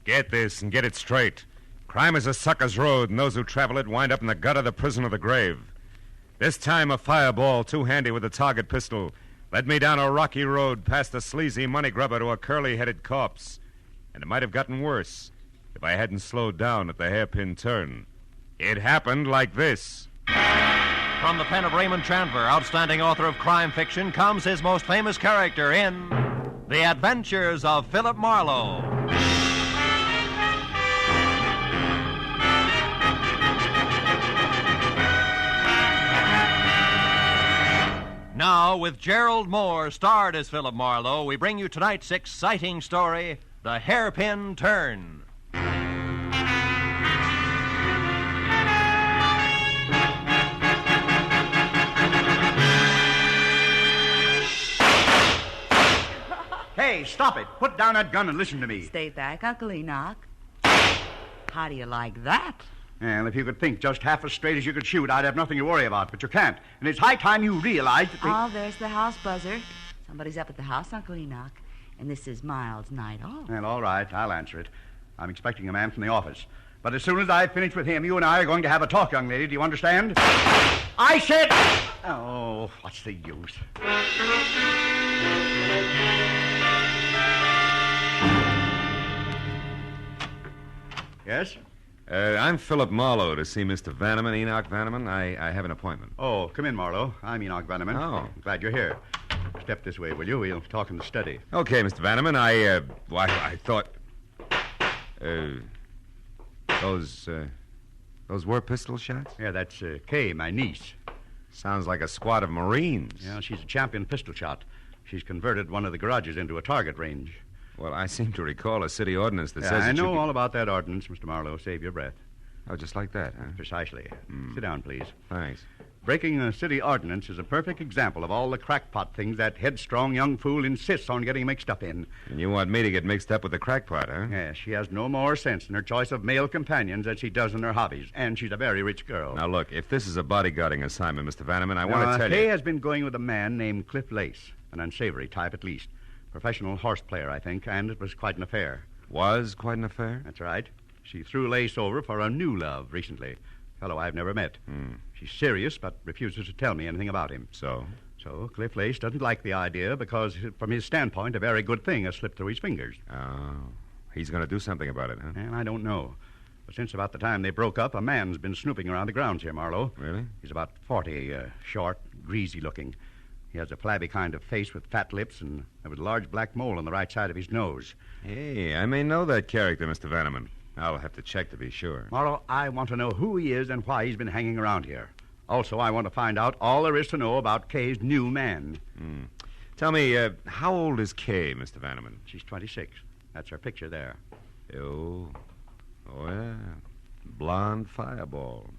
Get this and get it straight. Crime is a sucker's road, and those who travel it wind up in the gutter, the prison, or the grave. This time, a fireball, too handy with a target pistol, led me down a rocky road past a sleazy money grubber to a curly-headed corpse. And it might have gotten worse if I hadn't slowed down at the hairpin turn. It happened like this. From the pen of Raymond Chandler, outstanding author of crime fiction, comes his most famous character in The Adventures of Philip Marlowe. Now, with Gerald Moore, starred as Philip Marlowe, we bring you tonight's exciting story, The Hairpin Turn. Hey, stop it. Put down that gun and listen to me. Stay back, Uncle Enoch. How do you like that? Well, if you could think just half as straight as you could shoot, I'd have nothing to worry about, but you can't. And it's high time you realized that Oh, there's the house buzzer. Somebody's up at the house, Uncle Enoch. And this is Miles' night off. Well, all right, I'll answer it. I'm expecting a man from the office. But as soon as I've finished with him, you and I are going to have a talk, young lady. Do you understand? I said... Oh, what's the use? Yes? I'm Philip Marlowe to see Mr. Vanneman, Enoch Vanneman. I have an appointment. Oh, come in, Marlowe. I'm Enoch Vanneman. Oh. Glad you're here. Step this way, will you? We'll talk in the study. Okay, Mr. Vanneman, I thought... Those were pistol shots? Yeah, that's Kay, my niece. Sounds like a squad of Marines. Yeah, she's a champion pistol shot. She's converted one of the garages into a target range. Well, I seem to recall a city ordinance that says... I that know you all about that ordinance, Mr. Marlowe. Save your breath. Oh, just like that, huh? Precisely. Sit down, please. Thanks. Breaking a city ordinance is a perfect example of all the crackpot things that headstrong young fool insists on getting mixed up in. And you want me to get mixed up with the crackpot, huh? Yes, she has no more sense in her choice of male companions than she does in her hobbies. And she's a very rich girl. Now, look, if this is a bodyguarding assignment, Mr. Vanneman, I want to tell Kay you... has been going with a man named Cliff Lace, an unsavory type at least. Professional horse player, I think, and it was quite an affair. Was quite an affair? That's right. She threw Lace over for a new love recently. Fellow I've never met. She's serious, but refuses to tell me anything about him. So? So Cliff Lace doesn't like the idea because, from his standpoint, a very good thing has slipped through his fingers. Oh. He's going to do something about it, huh? And I don't know. But since about the time they broke up, a man's been snooping around the grounds here, Marlowe. Really? He's about 40, short, greasy looking. He has a flabby kind of face with fat lips and with a large black mole on the right side of his nose. Hey, I may know that character, Mr. Vanneman. I'll have to check to be sure. Marlowe, I want to know who he is and why he's been hanging around here. Also, I want to find out all there is to know about Kay's new man. Tell me, how old is Kay, Mr. Vanneman? She's 26. That's her picture there. Oh, yeah. Blonde fireball.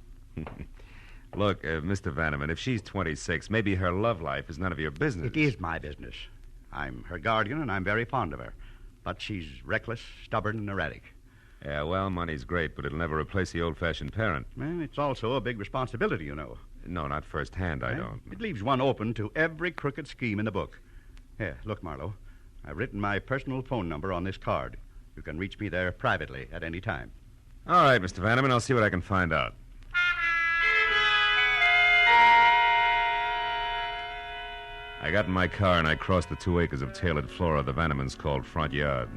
Look, Mr. Vanneman, if she's 26, maybe her love life is none of your business. It is my business. I'm her guardian, and I'm very fond of her. But she's reckless, stubborn, and erratic. Yeah, well, money's great, but it'll never replace the old-fashioned parent. Well, it's also a big responsibility, you know. No, not firsthand, I don't. It leaves one open to every crooked scheme in the book. Here, look, Marlowe. I've written my personal phone number on this card. You can reach me there privately at any time. All right, Mr. Vanneman, I'll see what I can find out. I got in my car and I crossed the 2 acres of tailored flora the Vannemans called front yard.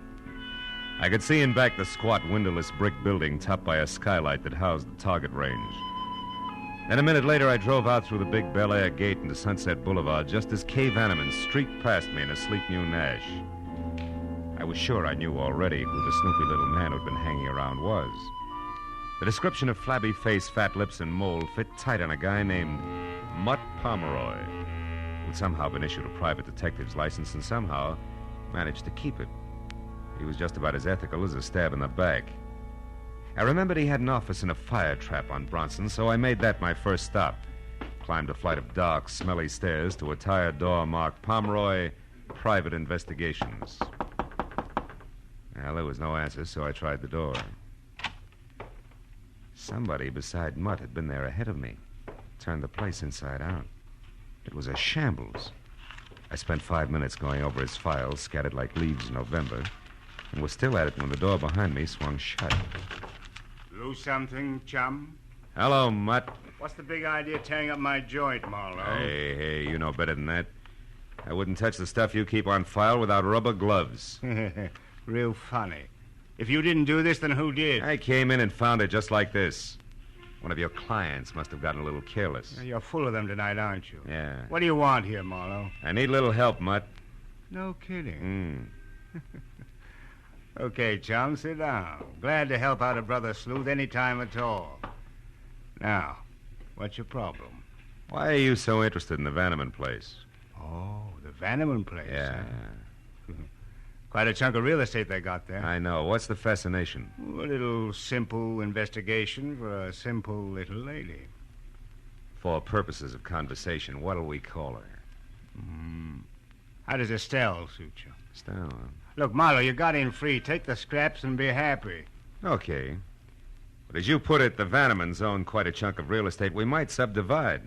I could see in back the squat, windowless brick building topped by a skylight that housed the target range. Then a minute later, I drove out through the big Bel Air gate into Sunset Boulevard just as Kay Vanneman streaked past me in a sleek new Nash. I was sure I knew already who the snoopy little man who'd been hanging around was. The description of flabby face, fat lips, and mole fit tight on a guy named Mutt Pomeroy, who'd somehow been issued a private detective's license and somehow managed to keep it. He was just about as ethical as a stab in the back. I remembered he had an office in a fire trap on Bronson, so I made that my first stop. Climbed a flight of dark, smelly stairs to a tired door marked Pomeroy, Private Investigations. Well, there was no answer, so I tried the door. Somebody beside Mutt had been there ahead of me. Turned the place inside out. It was a shambles. I spent 5 minutes going over his files, scattered like leaves in November. and was still at it when the door behind me swung shut. Lose something, chum? Hello, Mutt. What's the big idea tearing up my joint, Marlowe? Hey, you know better than that. I wouldn't touch the stuff you keep on file without rubber gloves. Real funny. If you didn't do this, then who did? I came in and found it just like this. One of your clients must have gotten a little careless. You're full of them tonight, aren't you? Yeah. What do you want here, Marlowe? I need a little help, Mutt. No kidding. Okay, chum, sit down. Glad to help out a brother sleuth any time at all. Now, what's your problem? Why are you so interested in the Vanneman place? Oh, the Vanneman place. Yeah. Huh? Quite a chunk of real estate they got there. I know. What's the fascination? A little simple investigation for a simple little lady. For purposes of conversation, what'll we call her? How does Estelle suit you? Estelle. Look, Marlowe, you got in free. Take the scraps and be happy. Okay. But as you put it, the Vannemans own quite a chunk of real estate. We might subdivide.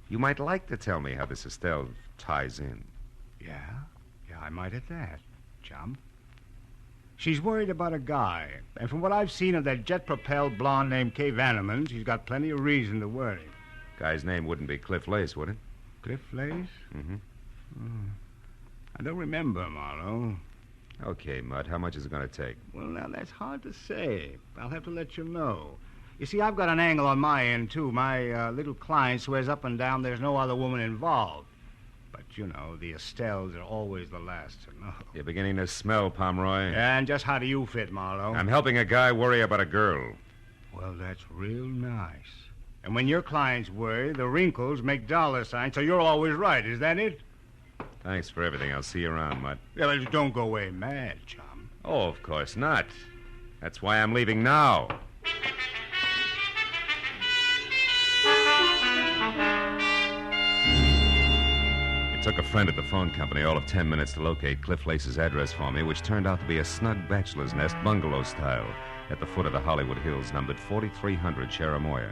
You might like to tell me how this Estelle ties in. Yeah, I might at that, chum. She's worried about a guy. And from what I've seen of that jet-propelled blonde named Kay Vanneman, she's got plenty of reason to worry. Guy's name wouldn't be Cliff Lace, would it? Cliff Lace? Mm-hmm. I don't remember, Marlowe. Okay, Mutt. How much is it going to take? Well, now, that's hard to say. I'll have to let you know. You see, I've got an angle on my end, too. My little client swears up and down there's no other woman involved. But, you know, the Estelles are always the last to know. You're beginning to smell, Pomeroy. And just how do you fit, Marlowe? I'm helping a guy worry about a girl. Well, that's real nice. And when your clients worry, the wrinkles make dollar signs, so you're always right. Is that it? Thanks for everything. I'll see you around, Mutt. Yeah, but don't go away mad, chum. Oh, of course not. That's why I'm leaving now. It took a friend at the phone company all of 10 minutes to locate Cliff Lace's address for me, which turned out to be a snug bachelor's nest, bungalow style, at the foot of the Hollywood Hills, numbered 4300 Cherimoya.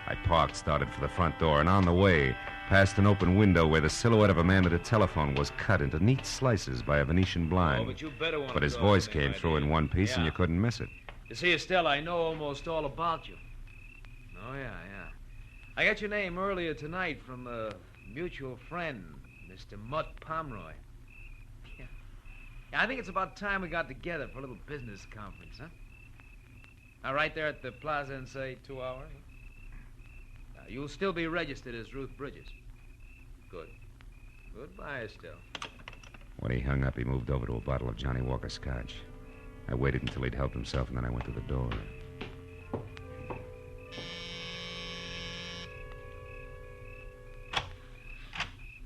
I parked, started for the front door, and on the way, past an open window where the silhouette of a man at a telephone was cut into neat slices by a Venetian blind. Oh, but you better want But his voice came through in one piece, and you couldn't miss it. You see, Estelle, I know almost all about you. Oh, yeah. I got your name earlier tonight from a mutual friend, Mr. Mutt Pomeroy. Yeah, I think it's about time we got together for a little business conference, huh? Now, right there at the plaza in, say, 2 hours. Now, you'll still be registered as Ruth Bridges. Good. Goodbye, Estelle. When he hung up, he moved over to a bottle of Johnny Walker Scotch. I waited until he'd helped himself, and then I went to the door.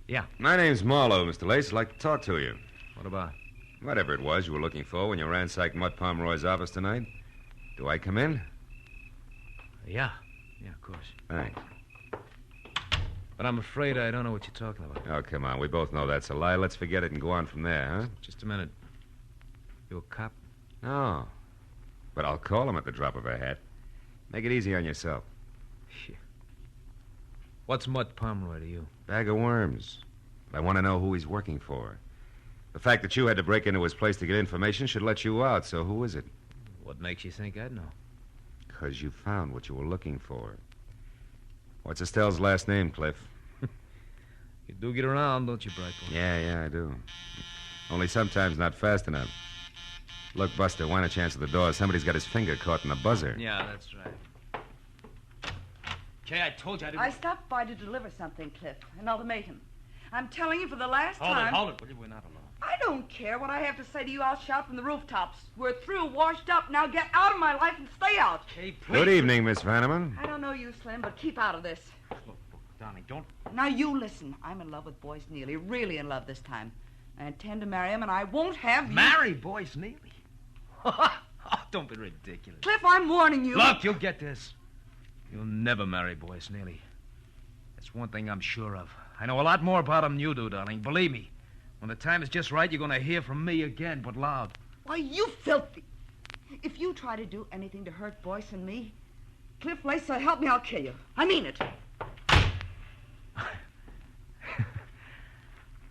Yeah. My name's Marlowe, Mr. Lace. I'd like to talk to you. What about? Whatever it was you were looking for when you ransacked Mutt Pomeroy's office tonight. Do I come in? Yeah, of course. Thanks. But I'm afraid I don't know what you're talking about. Oh, come on. We both know that's a lie. Let's forget it and go on from there, huh? Just a minute. You a cop? No. But I'll call him at the drop of a hat. Make it easy on yourself. What's Mutt Pomeroy to you? Bag of worms. But I want to know who he's working for. The fact that you had to break into his place to get information should let you out, so who is it? What makes you think I'd know? Because you found what you were looking for. What's Estelle's last name, Cliff? You do get around, don't you, Brightboy? Yeah, I do. Only sometimes not fast enough. Look, Buster, why don't you answer the door? Somebody's got his finger caught in the buzzer. Yeah, that's right. Kay, I told you I didn't... I stopped by to deliver something, Cliff. An ultimatum. I'm telling you for the last time... Hold it. We're not alone. I don't care what I have to say to you. I'll shout from the rooftops. We're through, washed up. Now get out of my life and stay out. Kay, please. Good evening, Miss Vanneman. I don't know you, Slim, but keep out of this. Look, darling, don't... Now you listen. I'm in love with Boyce Neely. Really in love this time. I intend to marry him, and I won't have you... Marry Boyce Neely? Oh, don't be ridiculous. Cliff, I'm warning you. Look, you'll get this. You'll never marry Boyce Neely. That's one thing I'm sure of. I know a lot more about him than you do, darling. Believe me. When the time is just right, you're going to hear from me again, but loud. Why, you filthy... If you try to do anything to hurt Boyce and me, Cliff Lace, so help me, I'll kill you. I mean it.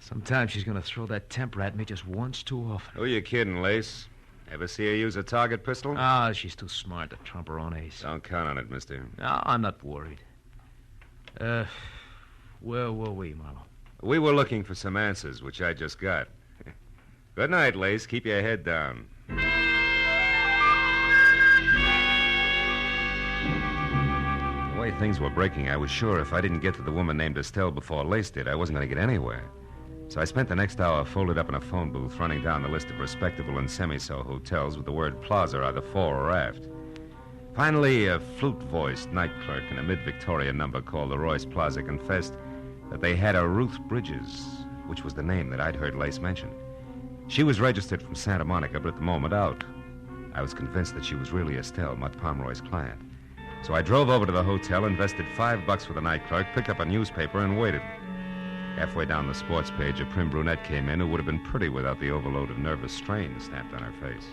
Sometimes she's going to throw that temper at me just once too often. Who you kidding, Lace? Ever see her use a target pistol? Ah, she's too smart to trump her own ace. Don't count on it, mister. No, I'm not worried. Where were we, Marlowe? We were looking for some answers, which I just got. Good night, Lace. Keep your head down. The way things were breaking, I was sure if I didn't get to the woman named Estelle before Lace did, I wasn't going to get anywhere. So I spent the next hour folded up in a phone booth running down the list of respectable and semi-so hotels with the word plaza either fore or aft. Finally, a flute-voiced night clerk in a mid-Victorian number called the Royce Plaza confessed that they had a Ruth Bridges, which was the name that I'd heard Lace mention. She was registered from Santa Monica, but at the moment out. I was convinced that she was really Estelle, Mutt Pomeroy's client. So I drove over to the hotel, invested $5 for the night clerk, picked up a newspaper, and waited. Halfway down the sports page, a prim brunette came in who would have been pretty without the overload of nervous strain stamped on her face.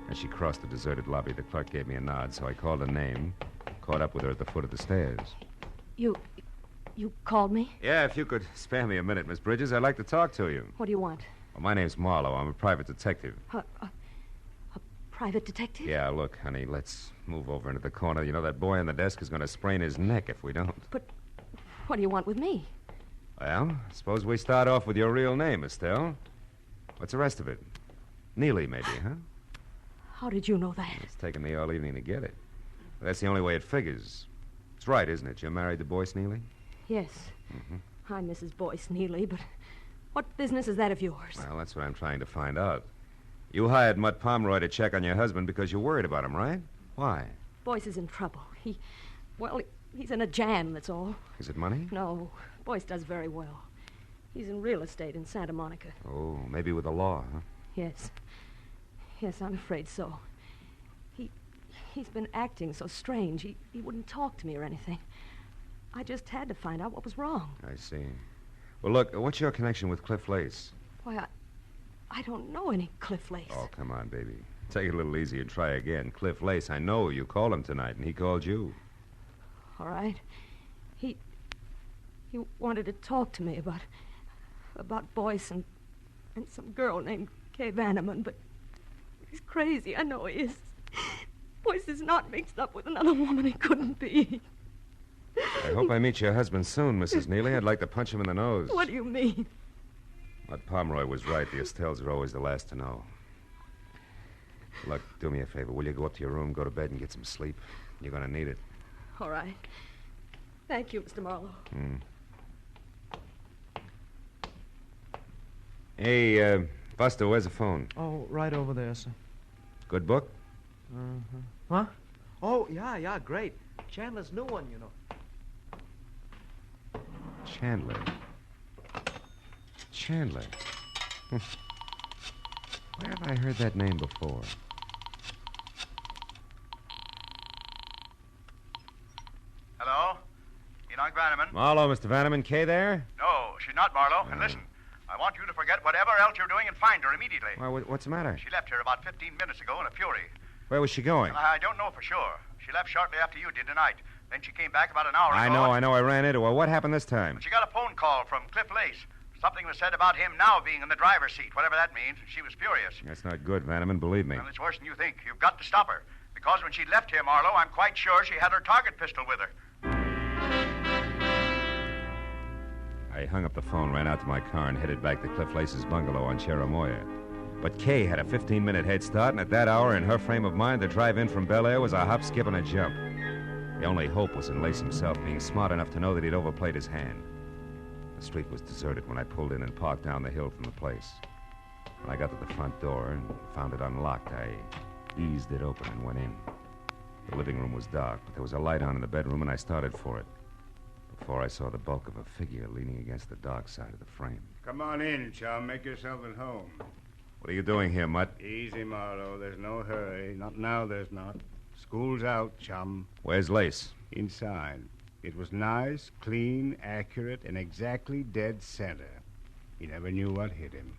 As she crossed the deserted lobby, the clerk gave me a nod, so I called her name, caught up with her at the foot of the stairs. You called me? Yeah, if you could spare me a minute, Miss Bridges, I'd like to talk to you. What do you want? Well, my name's Marlowe. I'm a private detective. A private detective? Yeah, look, honey, let's move over into the corner. You know, that boy on the desk is going to sprain his neck if we don't. But what do you want with me? Well, suppose we start off with your real name, Estelle. What's the rest of it? Neely, maybe, huh? How did you know that? It's taken me all evening to get it. But that's the only way it figures. It's right, isn't it? You're married to Boyce Neely? Yes. Mm-hmm. I'm Mrs. Boyce Neely, but what business is that of yours? Well, that's what I'm trying to find out. You hired Mutt Pomeroy to check on your husband because you're worried about him, right? Why? Boyce is in trouble. He's in a jam, that's all. Is it money? No, Boyce does very well. He's in real estate in Santa Monica. Oh, maybe with the law, huh? Yes. Yes, I'm afraid so. He's been acting so strange. He wouldn't talk to me or anything. I just had to find out what was wrong. I see. Well, look, what's your connection with Cliff Lace? Why, I don't know any Cliff Lace. Oh, come on, baby. Take it a little easy and try again. Cliff Lace, I know you called him tonight, and he called you. All right. He wanted to talk to me about Boyce and some girl named Kay Vanneman, but he's crazy. I know he is. Boyce is not mixed up with another woman. He couldn't be. I hope I meet your husband soon, Mrs. Neely. I'd like to punch him in the nose. What do you mean? Mutt Pomeroy was right. The Estelles are always the last to know. Look, do me a favor. Will you go up to your room, go to bed, and get some sleep? You're going to need it. All right. Thank you, Mr. Marlowe. Hey, Buster, where's the phone? Oh, right over there, sir. Good book? Huh? Oh, yeah, great. Chandler's new one, you know. Chandler. Where have I heard that name before? Hello? Enoch Vanneman? Marlowe, Mr. Vanneman. Kay there? No, she's not, Marlowe. And listen, I want you to forget whatever else you're doing and find her immediately. Why, what's the matter? She left here about 15 minutes ago in a fury. Where was she going? I don't know for sure. She left shortly after you did tonight. Then she came back about an hour ago. I know. I ran into her. What happened this time? She got a phone call from Cliff Lace. Something was said about him now being in the driver's seat, whatever that means. She was furious. That's not good, Vanneman. Believe me. Well, it's worse than you think. You've got to stop her. Because when she left here, Marlowe, I'm quite sure she had her target pistol with her. I hung up the phone, ran out to my car, and headed back to Cliff Lace's bungalow on Cherimoya. But Kay had a 15-minute head start, and at that hour, in her frame of mind, the drive in from Bel Air was a hop, skip, and a jump. The only hope was in Lace himself being smart enough to know that he'd overplayed his hand. The street was deserted when I pulled in and parked down the hill from the place. When I got to the front door and found it unlocked, I eased it open and went in. The living room was dark, but there was a light on in the bedroom, and I started for it. Before I saw the bulk of a figure leaning against the dark side of the frame. Come on in, chum. Make yourself at home. What are you doing here, Mutt? Easy, Marlowe. There's no hurry. Not now, there's not. School's out, chum. Where's Lace? Inside. It was nice, clean, accurate, and exactly dead center. He never knew what hit him.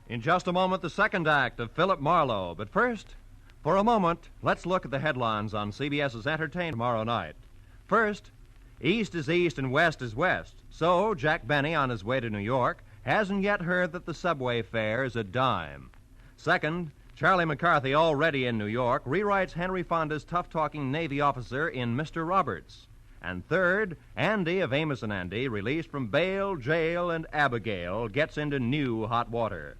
In just a moment, the second act of Philip Marlowe. But first, For a moment, let's look at the headlines on CBS's Entertainment tomorrow night. First, East is East and West is West. So, Jack Benny, on his way to New York, hasn't yet heard that the subway fare is a dime. Second, Charlie McCarthy, already in New York, rewrites Henry Fonda's tough-talking Navy officer in Mr. Roberts. And third, Andy of Amos and Andy, released from bail, jail, and Abigail, gets into new hot water.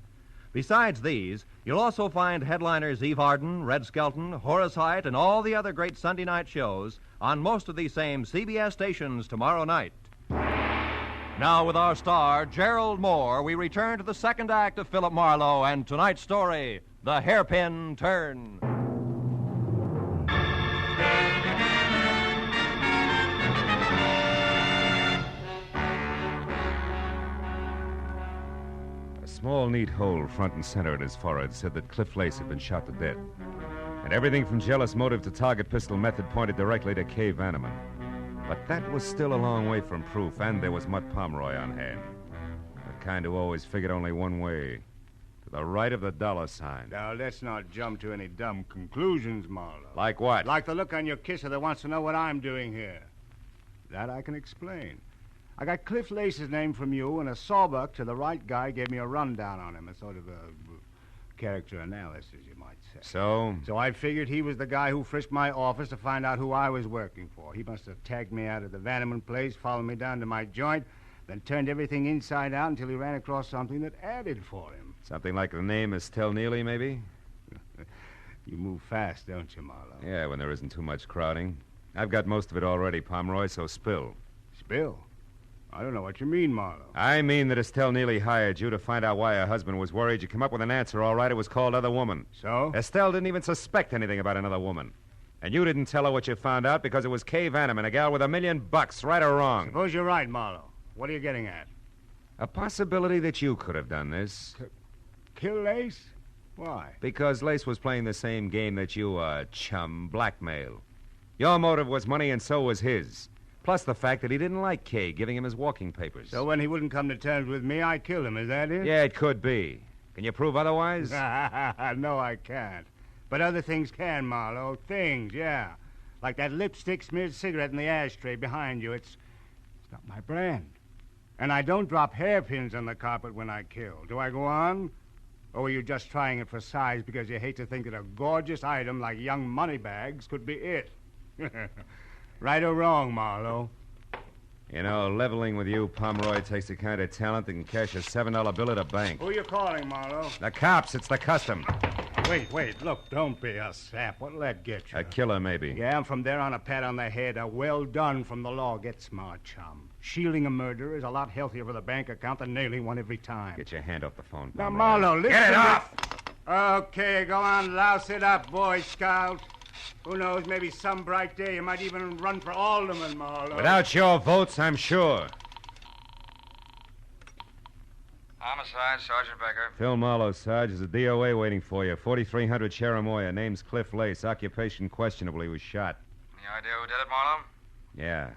Besides these, you'll also find headliners Eve Arden, Red Skelton, Horace Heidt, and all the other great Sunday night shows on most of these same CBS stations tomorrow night. Now, with our star, Gerald Moore, we return to the second act of Philip Marlowe and tonight's story, The Hairpin Turn. A small, neat hole front and center at his forehead said that Cliff Lace had been shot to death. And everything from jealous motive to target pistol method pointed directly to Kay Vanneman. But that was still a long way from proof, and there was Mutt Pomeroy on hand. The kind who always figured only one way, to the right of the dollar sign. Now, let's not jump to any dumb conclusions, Marlowe. Like what? Like the look on your kisser that wants to know what I'm doing here. That I can explain. I got Cliff Lace's name from you, and a sawbuck to the right guy gave me a rundown on him, a sort of a character analysis, you might say. So? So I figured he was the guy who frisked my office to find out who I was working for. He must have tagged me out of the Vanneman place, followed me down to my joint, then turned everything inside out until he ran across something that added for him. Something like the name Estelle Neely, maybe? You move fast, don't you, Marlowe? Yeah, when there isn't too much crowding. I've got most of it already, Pomeroy, so spill. Spill? I don't know what you mean, Marlowe. I mean that Estelle Neely hired you to find out why her husband was worried. You come up with an answer, all right. It was called Other Woman. So? Estelle didn't even suspect anything about another woman. And you didn't tell her what you found out because it was Kay Vanneman, a gal with $1 million, right or wrong. Suppose you're right, Marlowe. What are you getting at? A possibility that you could have done this. Kill Lace? Why? Because Lace was playing the same game that you are, chum, blackmail. Your motive was money, and so was his. Plus the fact that he didn't like Kay giving him his walking papers. So when he wouldn't come to terms with me, I killed him, is that it? Yeah, it could be. Can you prove otherwise? No, I can't. But other things can, Marlowe. Things, yeah. Like that lipstick-smeared cigarette in the ashtray behind you. It's not my brand. And I don't drop hairpins on the carpet when I kill. Do I go on? Or are you just trying it for size because you hate to think that a gorgeous item like young moneybags could be it? Right or wrong, Marlowe? You know, leveling with you, Pomeroy, takes the kind of talent that can cash a $7 bill at a bank. Who are you calling, Marlowe? The cops. It's the custom. Wait. Look, don't be a sap. What'll that get you? A killer, maybe. Yeah, and from there on a pat on the head, a well done from the law. Get smart, chum. Shielding a murderer is a lot healthier for the bank account than nailing one every time. Get your hand off the phone, Now, Pomeroy. Marlowe, listen. Get it off! Okay, go on, louse it up, Boy Scout. Who knows, maybe some bright day you might even run for alderman, Marlowe. Without your votes, I'm sure. Homicide, Sergeant Becker. Phil Marlowe, Sarge. There's a DOA waiting for you. 4300 Cherimoya. Name's Cliff Lace. Occupation questionable. He was shot. Any idea who did it, Marlowe? Yeah.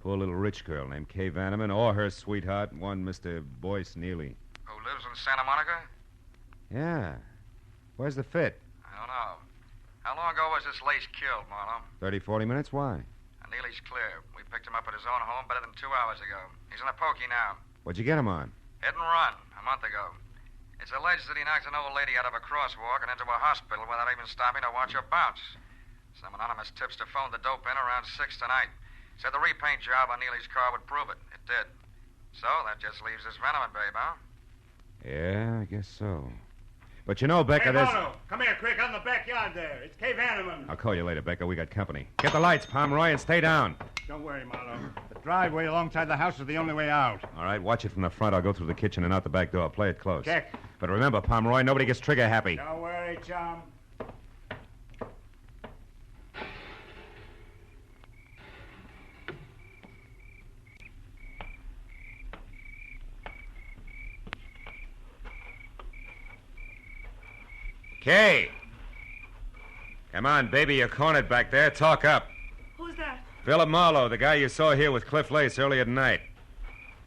Poor little rich girl named Kay Vanneman, or her sweetheart, one Mr. Boyce Neely. Who lives in Santa Monica? Yeah. Where's the fit? I don't know. How long ago was this Lace killed, Marlowe? 30, 40 minutes? Why? Neely's clear. We picked him up at his own home better than 2 hours ago. He's in a pokey now. What'd you get him on? Hit and run, a month ago. It's alleged that he knocked an old lady out of a crosswalk and into a hospital without even stopping to watch her bounce. Some anonymous tipster phoned the dope in around 6 tonight. Said the repaint job on Neely's car would prove it. It did. So that just leaves this Vanneman babe, huh? Yeah, I guess so. But you know, Becca, Hey, there's... Marlowe, come here, quick, out in the backyard there. It's Kay Vanneman. I'll call you later, Becca. We got company. Get the lights, Pomeroy, and stay down. Don't worry, Marlowe. The driveway alongside the house is the only way out. All right, watch it from the front. I'll go through the kitchen and out the back door. Play it close. Check. But remember, Pomeroy, nobody gets trigger happy. Don't worry, chum. Kay! Come on, baby. You're cornered back there. Talk up. Who's that? Philip Marlowe, the guy you saw here with Cliff Lace earlier tonight.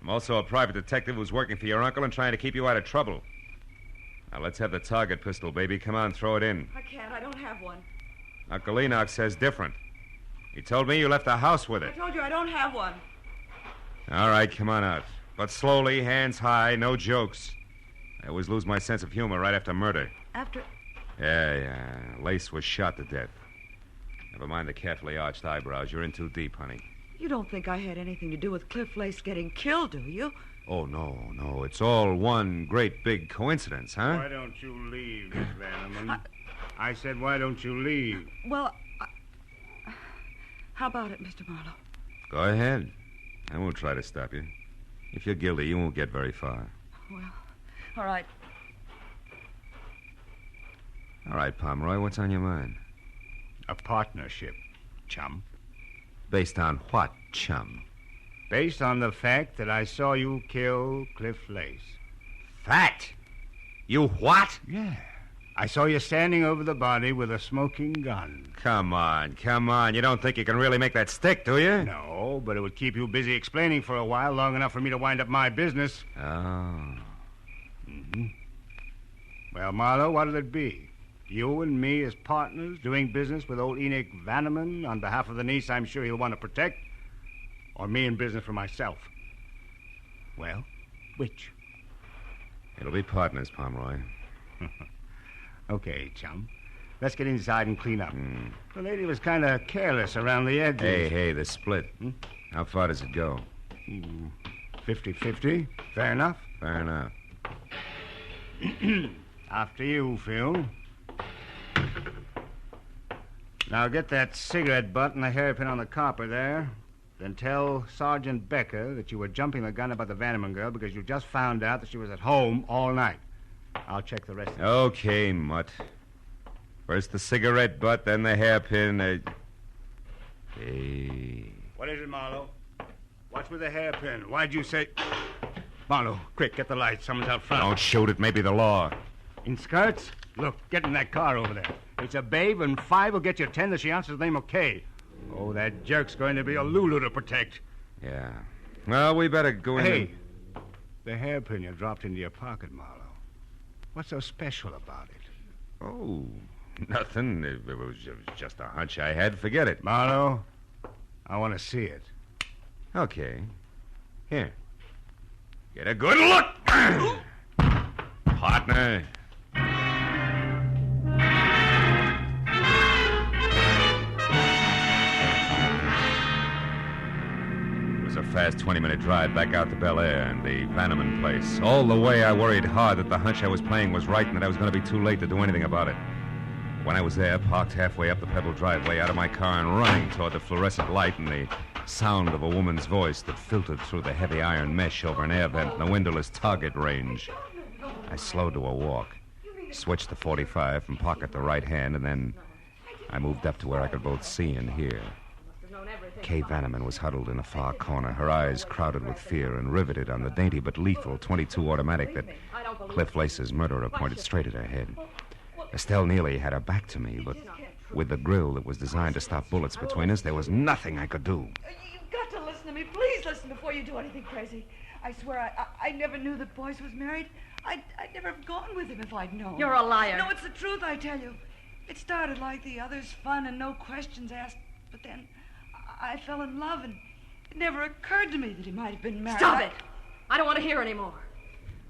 I'm also a private detective who's working for your uncle and trying to keep you out of trouble. Now, let's have the target pistol, baby. Come on, throw it in. I can't. I don't have one. Uncle Enoch says different. He told me you left the house with I it. told you I don't have one. All right, come on out. But slowly, hands high, no jokes. I always lose my sense of humor right after murder. After... Yeah. Lace was shot to death. Never mind the carefully arched eyebrows. You're in too deep, honey. You don't think I had anything to do with Cliff Lace getting killed, do you? Oh, no. It's all one great big coincidence, huh? Why don't you leave, Miss Vanneman? I said, why don't you leave? Well, how about it, Mr. Marlowe? Go ahead. I won't try to stop you. If you're guilty, you won't get very far. Well, all right. All right, Pomeroy, what's on your mind? A partnership, chum. Based on what, chum? Based on the fact that I saw you kill Cliff Lace. Fact? You what? Yeah. I saw you standing over the body with a smoking gun. Come on. You don't think you can really make that stick, do you? No, but it would keep you busy explaining for a while, long enough for me to wind up my business. Oh. Mm-hmm. Well, Marlowe, what'll it be? You and me as partners doing business with old Enoch Vanneman on behalf of the niece I'm sure he'll want to protect? Or me in business for myself? Well, which? It'll be partners, Pomeroy. Okay, chum. Let's get inside and clean up. The lady was kind of careless around the edges. Hey, the split. How far does it go? 50-50. Fair enough. Fair enough. After you, Phil. Now get that cigarette butt and the hairpin on the copper there. Then tell Sergeant Becker that you were jumping the gun about the Vanneman girl because you just found out that she was at home all night. I'll check the rest of it. Okay, Mutt. First the cigarette butt, then the hairpin. Hey. What is it, Marlowe? What's with the hairpin? Why'd you say... Marlowe, quick, get the light. Someone's out front. Don't shoot it. Maybe the law. In skirts? Look, get in that car over there. It's a babe, and 5 will get you 10 that she answers the name of Kay. Oh, that jerk's going to be a Lulu to protect. Yeah. Well, we better go in. Hey, the hairpin you dropped into your pocket, Marlowe. What's so special about it? Oh, nothing. It was just a hunch I had. Forget it. Marlowe, I want to see it. Okay. Here. Get a good look. Partner. It was a fast 20-minute drive back out to Bel Air and the Vanneman place. All the way I worried hard that the hunch I was playing was right and that I was going to be too late to do anything about it. When I was there, parked halfway up the pebbled driveway, out of my car and running toward the fluorescent light and the sound of a woman's voice that filtered through the heavy iron mesh over an air vent in the windowless target range. I slowed to a walk, switched to 45 from pocket to right hand, and then I moved up to where I could both see and hear. Kay Vanneman was huddled in a far corner, her eyes crowded with fear and riveted on the dainty but lethal .22 automatic that Cliff Lace's murderer pointed straight at her head. Estelle Neely had her back to me, but with the grill that was designed to stop bullets between us, there was nothing I could do. You've got to listen to me. Please listen before you do anything crazy. I swear I never knew that Boyce was married. I'd never have gone with him if I'd known. You're a liar. No, it's the truth, I tell you. It started like the others, fun and no questions asked. But then I fell in love, and it never occurred to me that he might have been married. Stop it! I don't want to hear any more.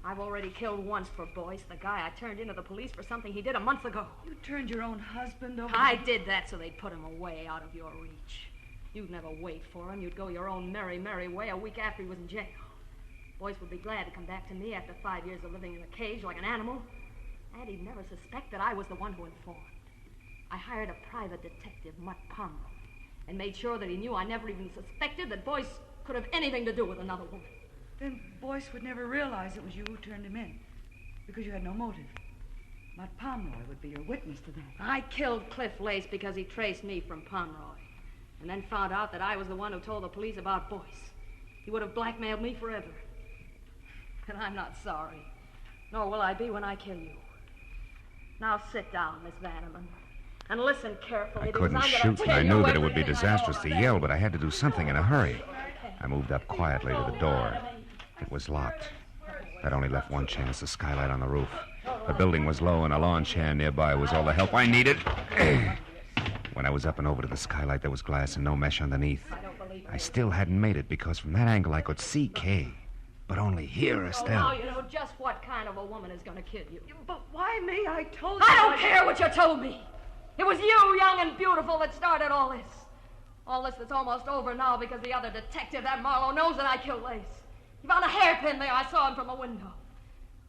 I've already killed once for Boyce, the guy I turned into the police for something he did a month ago. You turned your own husband over... I did that so they'd put him away out of your reach. You'd never wait for him. You'd go your own merry, merry way a week after he was in jail. Boyce would be glad to come back to me after 5 years of living in a cage like an animal. And he'd never suspect that I was the one who informed. I hired a private detective, Mutt Pomeroy, and made sure that he knew I never even suspected that Boyce could have anything to do with another woman. Then Boyce would never realize it was you who turned him in, because you had no motive. Mutt Pomeroy would be your witness to that. I killed Cliff Lace because he traced me from Pomeroy, and then found out that I was the one who told the police about Boyce. He would have blackmailed me forever. And I'm not sorry, nor will I be when I kill you. Now sit down, Miss Vanneman, and listen carefully. I couldn't shoot, and I knew that it would be disastrous to yell, but I had to do something in a hurry. I moved up quietly to the door. It was locked. That only left one chance, the skylight on the roof. The building was low, and a lawn chair nearby was all the help I needed. When I was up and over to the skylight, there was glass and no mesh underneath. I still hadn't made it because from that angle I could see Kay, but only hear Estelle. Now you know just what kind of a woman is going to kill you. But why me? I told you. I don't care what you told me. It was you, young and beautiful, that started all this. All this that's almost over now because the other detective, that Marlowe, knows that I killed Lace. He found a hairpin there. I saw him from the window.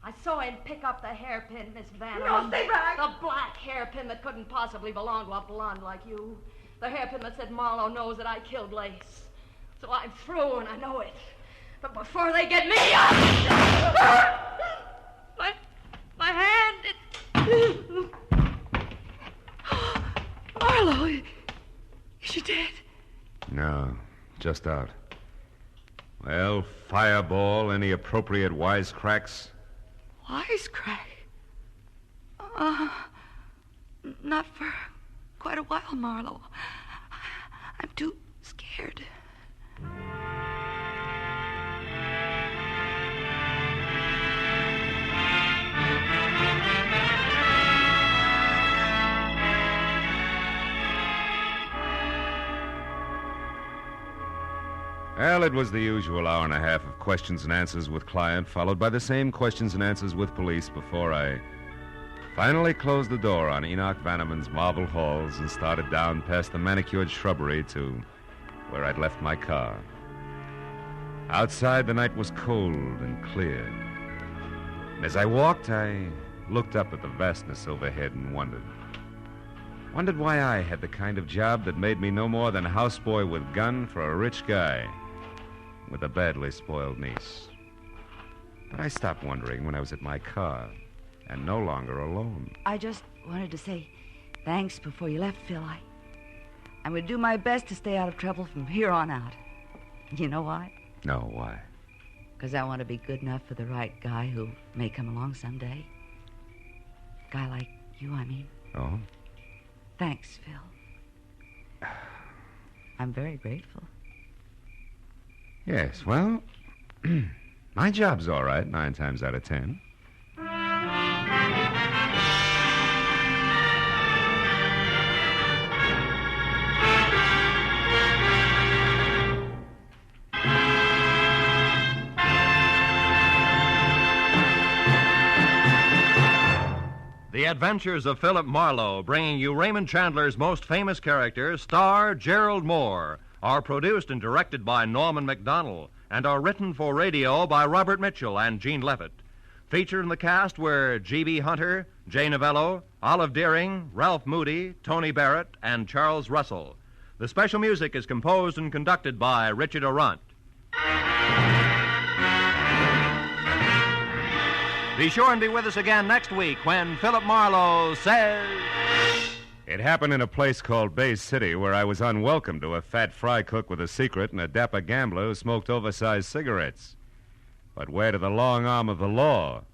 I saw him pick up the hairpin, Miss Vanna. No, stay back. The black hairpin that couldn't possibly belong to a blonde like you. The hairpin that said Marlowe knows that I killed Lace. So I'm through, and I know it. But before they get me, my hand, Marlowe, is she dead? No, just out. Well, fireball, any appropriate wisecracks? Wisecrack? Not for quite a while, Marlowe. I'm too scared. Well, it was the usual hour and a half of questions and answers with client, followed by the same questions and answers with police before I finally closed the door on Enoch Vanneman's marble halls and started down past the manicured shrubbery to where I'd left my car. Outside, the night was cold and clear. And as I walked, I looked up at the vastness overhead and wondered why I had the kind of job that made me no more than a houseboy with gun for a rich guy with a badly spoiled niece. But I stopped wondering when I was at my car and no longer alone. I just wanted to say thanks before you left, Phil. I'm going to do my best to stay out of trouble from here on out. You know why? No, why? Because I want to be good enough for the right guy who may come along someday. A guy like you, I mean. Oh? Thanks, Phil. I'm very grateful. Yes, well, my job's all right 9 times out of 10. The Adventures of Philip Marlowe, bringing you Raymond Chandler's most famous character, star Gerald Moore, are produced and directed by Norman MacDonald and are written for radio by Robert Mitchell and Gene Levitt. Featured in the cast were G.B. Hunter, Jay Novello, Olive Deering, Ralph Moody, Tony Barrett, and Charles Russell. The special music is composed and conducted by Richard Arant. Be sure and be with us again next week when Philip Marlowe says... It happened in a place called Bay City where I was unwelcome to a fat fry cook with a secret and a dapper gambler who smoked oversized cigarettes. But where to the long arm of the law,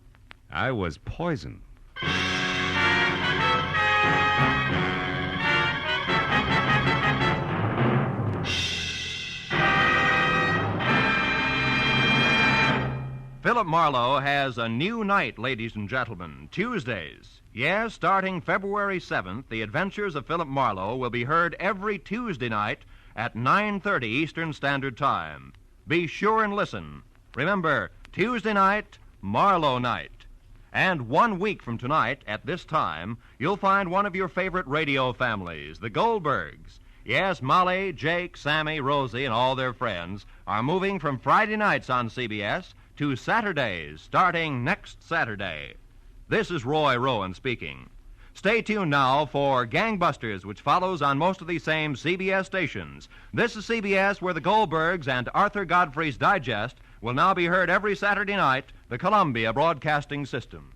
I was poisoned. Philip Marlowe has a new night, ladies and gentlemen, Tuesdays. Yes, starting February 7th, The Adventures of Philip Marlowe will be heard every Tuesday night at 9:30 Eastern Standard Time. Be sure and listen. Remember, Tuesday night, Marlowe night. And 1 week from tonight, at this time, you'll find one of your favorite radio families, the Goldbergs. Yes, Molly, Jake, Sammy, Rosie, and all their friends are moving from Friday nights on CBS to Saturdays, starting next Saturday. This is Roy Rowan speaking. Stay tuned now for Gangbusters, which follows on most of these same CBS stations. This is CBS, where the Goldbergs and Arthur Godfrey's Digest will now be heard every Saturday night, the Columbia Broadcasting System.